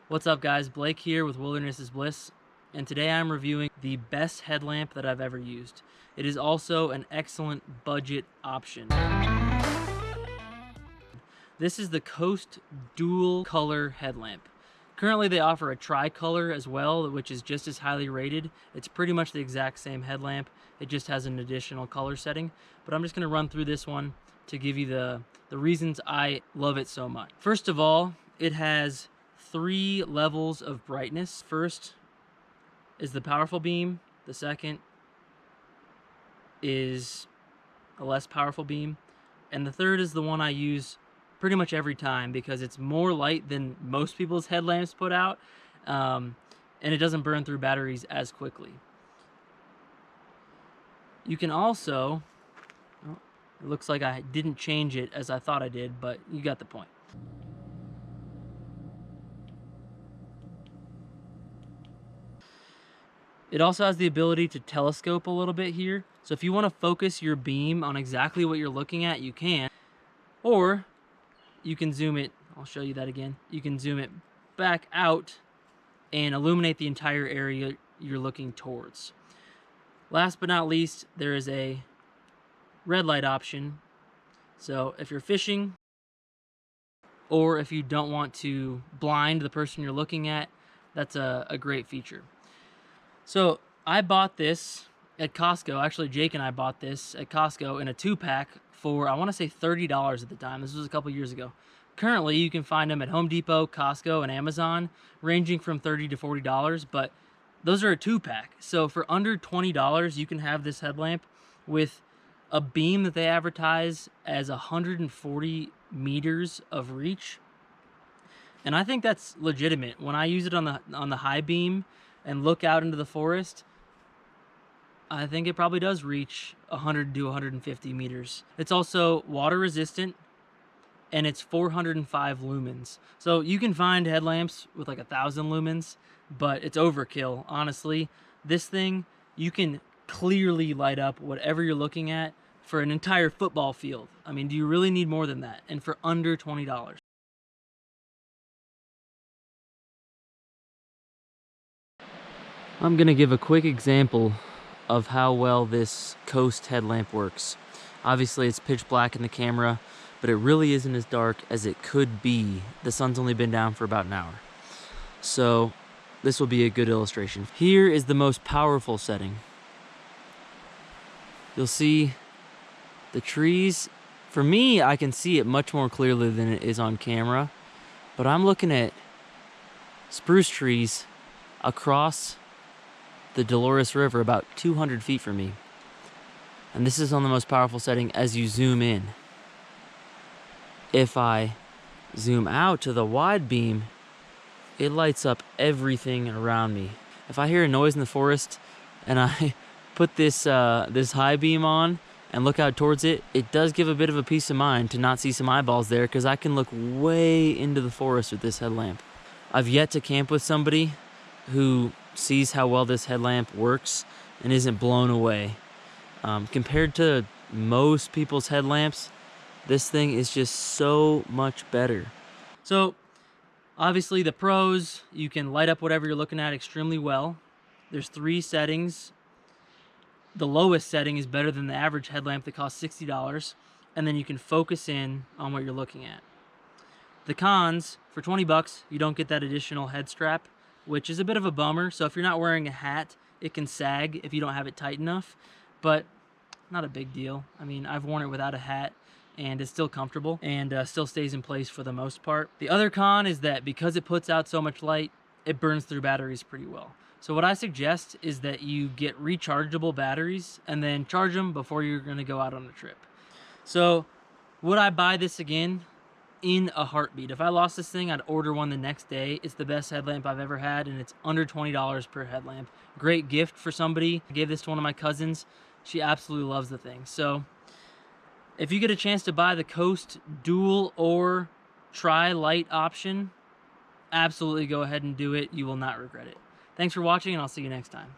What's up guys, Blake here with Wilderness is Bliss, and today I'm reviewing the best headlamp that I've ever used. It is also an excellent budget option. This is the Coast Dual Color Headlamp. Currently they offer a tricolor as well, which is just as highly rated. It's pretty much the exact same headlamp, it just has an additional color setting. But I'm just going to run through this one to give you the reasons I love it so much. First of all, it has 3 levels of brightness. First is the powerful beam, the second is a less powerful beam, and the third is the one I use pretty much every time because it's more light than most people's headlamps put out, and it doesn't burn through batteries as quickly. You can also, it looks like I didn't change it as I thought I did, but you got the point. It also has the ability to telescope a little bit here. So if you want to focus your beam on exactly what you're looking at, you can. Or you can zoom it, I'll show you that again. You can zoom it back out and illuminate the entire area you're looking towards. Last but not least, there is a red light option. So if you're fishing, or if you don't want to blind the person you're looking at, that's a great feature. So I bought this at Costco. Actually, Jake and I bought this at Costco in a 2-pack for, I want to say $30 at the time. This was a couple years ago. Currently, you can find them at Home Depot, Costco, and Amazon, ranging from $30 to $40, but those are a 2-pack. So for under $20, you can have this headlamp with a beam that they advertise as 140 meters of reach. And I think that's legitimate. When I use it on the high beam and look out into the forest, I think it probably does reach 100 to 150 meters. It's also water resistant, and it's 405 lumens. So you can find headlamps with like 1,000 lumens, but it's overkill, honestly. This thing, you can clearly light up whatever you're looking at for an entire football field. I mean, do you really need more than that? And for under $20. I'm gonna give a quick example of how well this Coast headlamp works. Obviously it's pitch black in the camera, but it really isn't as dark as it could be. The sun's only been down for about an hour. So this will be a good illustration. Here is the most powerful setting. You'll see the trees. For me, I can see it much more clearly than it is on camera, but I'm looking at spruce trees across the Dolores River about 200 feet from me. And this is on the most powerful setting as you zoom in. If I zoom out to the wide beam, it lights up everything around me. If I hear a noise in the forest and I put this high beam on and look out towards it, it does give a bit of a peace of mind to not see some eyeballs there, because I can look way into the forest with this headlamp. I've yet to camp with somebody who sees how well this headlamp works and isn't blown away. Compared to most people's headlamps, this thing is just so much better. So obviously the pros, you can light up whatever you're looking at extremely well. There's 3 settings. The lowest setting is better than the average headlamp that costs $60, and then you can focus in on what you're looking at. The cons, for 20 bucks, you don't get that additional head strap, which is a bit of a bummer. So if you're not wearing a hat, it can sag if you don't have it tight enough, but not a big deal. I mean, I've worn it without a hat and it's still comfortable and still stays in place for the most part. The other con is that because it puts out so much light, it burns through batteries pretty well. So what I suggest is that you get rechargeable batteries and then charge them before you're gonna go out on a trip. So would I buy this again? In a heartbeat. If I lost this thing, I'd order one the next day. It's the best headlamp I've ever had, and it's under $20 per headlamp. Great gift for somebody. I gave this to one of my cousins. She absolutely loves the thing. So if you get a chance to buy the Coast Dual or Tri-Light option, absolutely go ahead and do it. You will not regret it. Thanks for watching, and I'll see you next time.